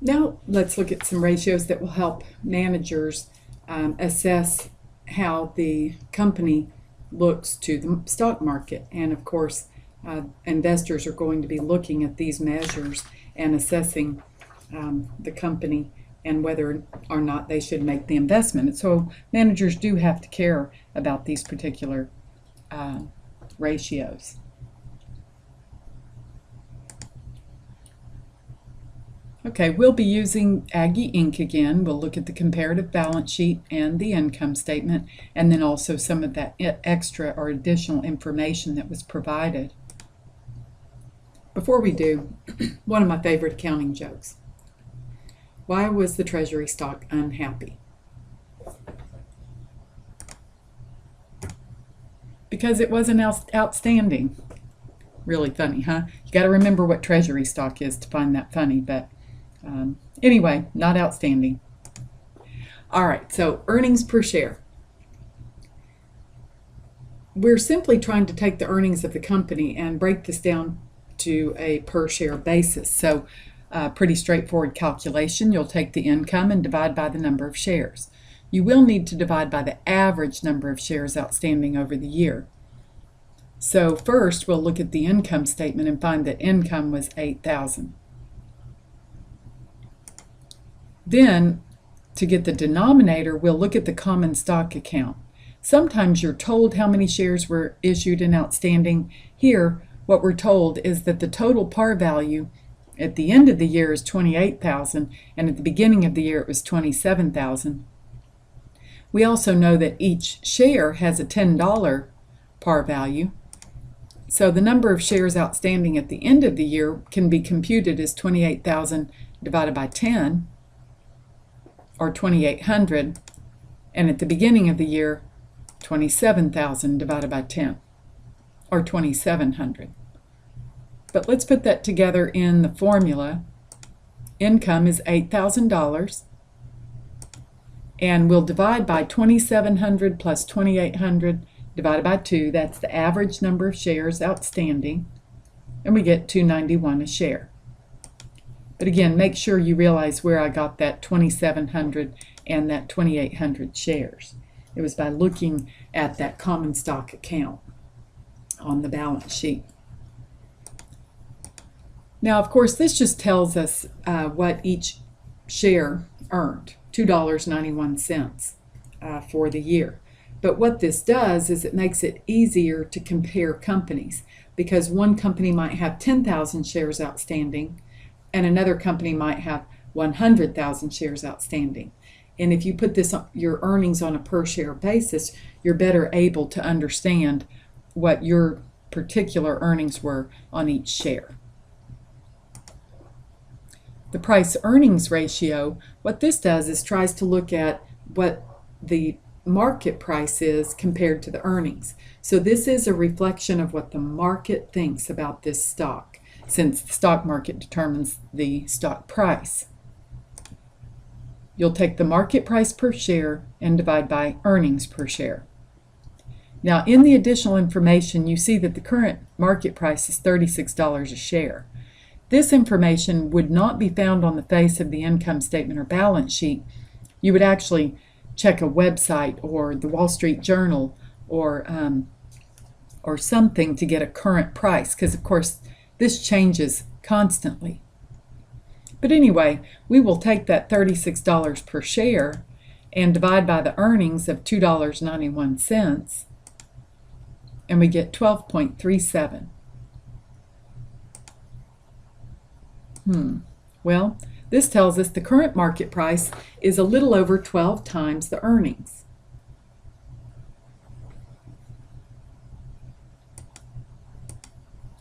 Now let's look at some ratios that will help managers assess how the company looks to the stock market. And of course, investors are going to be looking at these measures and assessing the company and whether or not they should make the investment. And so managers do have to care about these particular ratios. Okay, we'll be using Aggie Inc. again. We'll look at the comparative balance sheet and the income statement, and then also some of that extra or additional information that was provided. Before we do, one of my favorite accounting jokes. Why was the treasury stock unhappy? Because it wasn't outstanding. Really funny, huh? You got to remember what treasury stock is to find that funny, but anyway, not outstanding. All right, so earnings per share. We're simply trying to take the earnings of the company and break this down to a per share basis. So pretty straightforward calculation. You'll take the income and divide by the number of shares. You will need to divide by the average number of shares outstanding over the year. So first, we'll look at the income statement and find that income was $8,000. Then, to get the denominator, we'll look at the common stock account. Sometimes you're told how many shares were issued and outstanding. Here, what we're told is that the total par value at the end of the year is $28,000, and at the beginning of the year it was $27,000. We also know that each share has a $10 par value. So the number of shares outstanding at the end of the year can be computed as 28,000 divided by 10, or 2,800, and at the beginning of the year, 27,000 divided by 10, or 2,700. But let's put that together in the formula. Income is $8,000, and we'll divide by 2,700 plus 2,800 divided by 2. That's the average number of shares outstanding, and we get $2.91 a share. But again, make sure you realize where I got that 2,700 and that 2,800 shares. It was by looking at that common stock account on the balance sheet. Now, of course, this just tells us what each share earned, $2.91 for the year. But what this does is it makes it easier to compare companies, because one company might have 10,000 shares outstanding and another company might have 100,000 shares outstanding. And if you put your earnings on a per share basis, you're better able to understand what your particular earnings were on each share. The price earnings ratio, what this does is tries to look at what the market price is compared to the earnings. So this is a reflection of what the market thinks about this stock, since the stock market determines the stock price. You'll take the market price per share and divide by earnings per share. Now, in the additional information, you see that the current market price is $36 a share. This information would not be found on the face of the income statement or balance sheet. You would actually check a website or the Wall Street Journal or something to get a current price, because of course this changes constantly. But anyway, we will take that $36 per share and divide by the earnings of $2.91, and we get 12.37. Well, this tells us the current market price is a little over 12 times the earnings.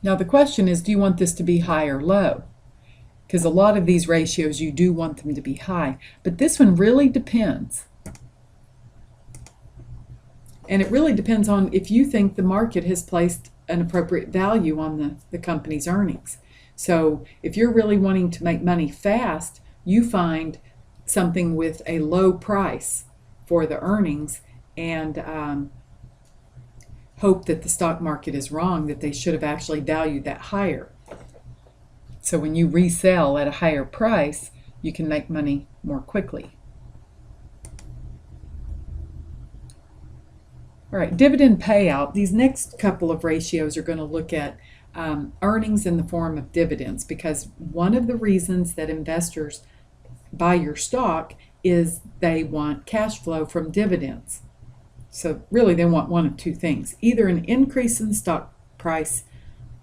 Now the question is, do you want this to be high or low? Because a lot of these ratios you do want them to be high, but this one really depends. And it really depends on if you think the market has placed an appropriate value on the company's earnings. So if you're really wanting to make money fast, you find something with a low price for the earnings and hope that the stock market is wrong, that they should have actually valued that higher. So when you resell at a higher price, you can make money more quickly. All right, dividend payout. These next couple of ratios are going to look at earnings in the form of dividends, because one of the reasons that investors buy your stock is they want cash flow from dividends. So really they want one of two things: either an increase in the stock price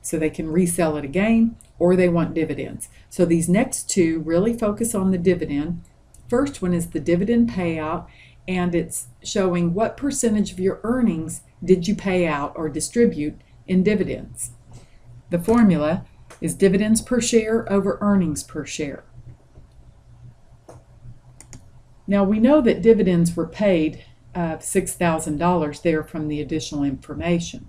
so they can resell it again, or they want dividends. So these next two really focus on the dividend. First one is the dividend payout, and it's showing what percentage of your earnings did you pay out or distribute in dividends. The formula is dividends per share over earnings per share. Now we know that dividends were paid $6,000 there from the additional information.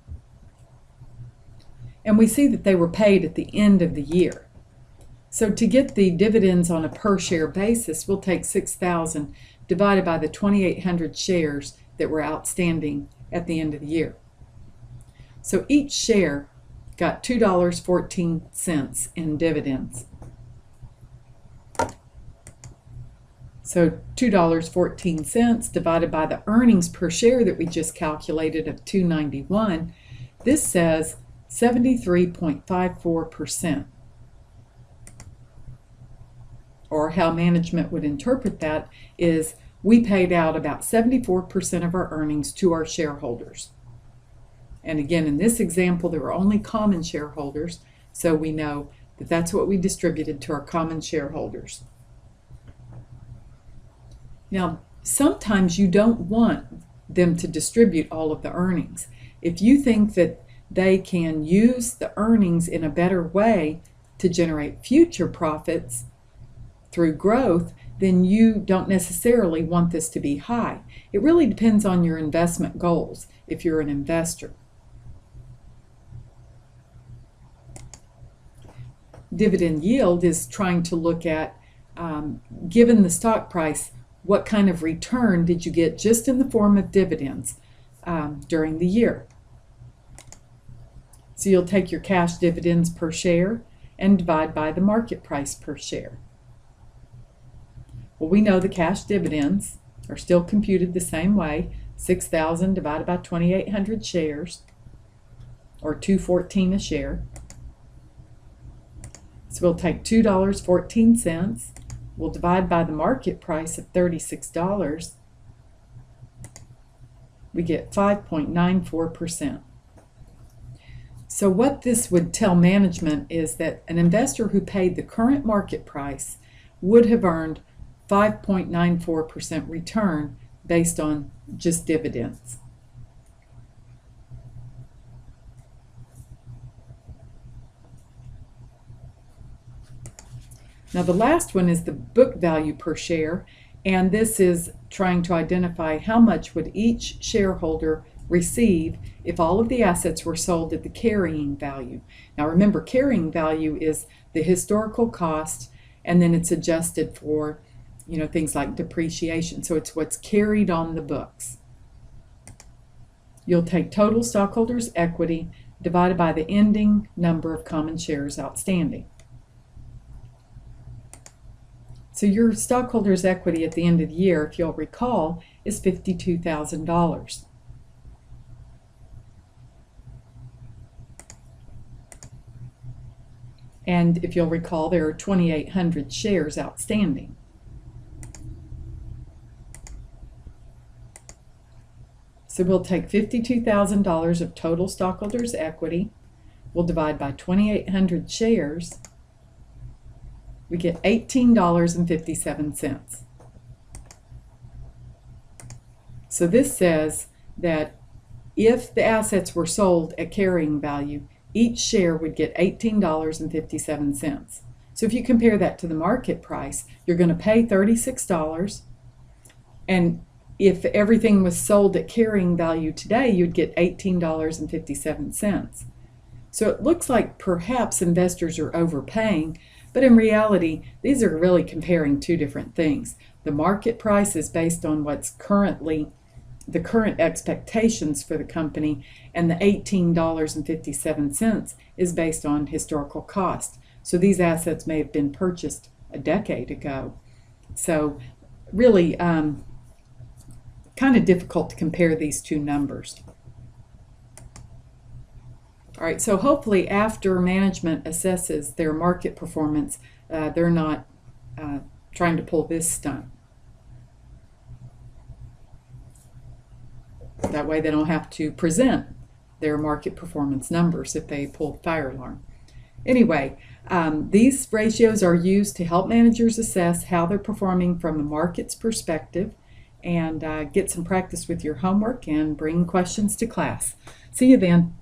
And we see that they were paid at the end of the year. So to get the dividends on a per share basis, we'll take 6,000 divided by the 2,800 shares that were outstanding at the end of the year. So each share got $2.14 in dividends. So $2.14 divided by the earnings per share that we just calculated of $2.91, this says 73.54%. Or how management would interpret that is we paid out about 74% of our earnings to our shareholders. And again, in this example, there were only common shareholders, so we know that that's what we distributed to our common shareholders. Now, sometimes you don't want them to distribute all of the earnings. If you think that they can use the earnings in a better way to generate future profits through growth, then you don't necessarily want this to be high. It really depends on your investment goals if you're an investor. Dividend yield is trying to look at, given the stock price, what kind of return did you get just in the form of dividends during the year. So you'll take your cash dividends per share and divide by the market price per share. Well, we know the cash dividends are still computed the same way, 6,000 divided by 2,800 shares, or $2.14 a share. So we'll take $2.14, we'll divide by the market price of $36, we get 5.94%. So what this would tell management is that an investor who paid the current market price would have earned 5.94% return based on just dividends. Now the last one is the book value per share, and this is trying to identify how much would each shareholder receive if all of the assets were sold at the carrying value. Now remember, carrying value is the historical cost, and then it's adjusted for things like depreciation. So it's what's carried on the books. You'll take total stockholders' equity divided by the ending number of common shares outstanding. So your stockholders' equity at the end of the year, if you'll recall, is $52,000. And if you'll recall, there are 2,800 shares outstanding. So we'll take $52,000 of total stockholders' equity, we'll divide by 2,800 shares, we get $18.57. So this says that if the assets were sold at carrying value, each share would get $18.57. So if you compare that to the market price, you're going to pay $36, and if everything was sold at carrying value today, you'd get $18.57. So it looks like perhaps investors are overpaying, but in reality, these are really comparing two different things. The market price is based on what's currently the current expectations for the company, and the $18.57 is based on historical cost. So these assets may have been purchased a decade ago. So really kind of difficult to compare these two numbers. All right, so hopefully after management assesses their market performance, they're not trying to pull this stunt. That way they don't have to present their market performance numbers if they pull fire alarm. Anyway, these ratios are used to help managers assess how they're performing from the market's perspective, and get some practice with your homework and bring questions to class. See you then.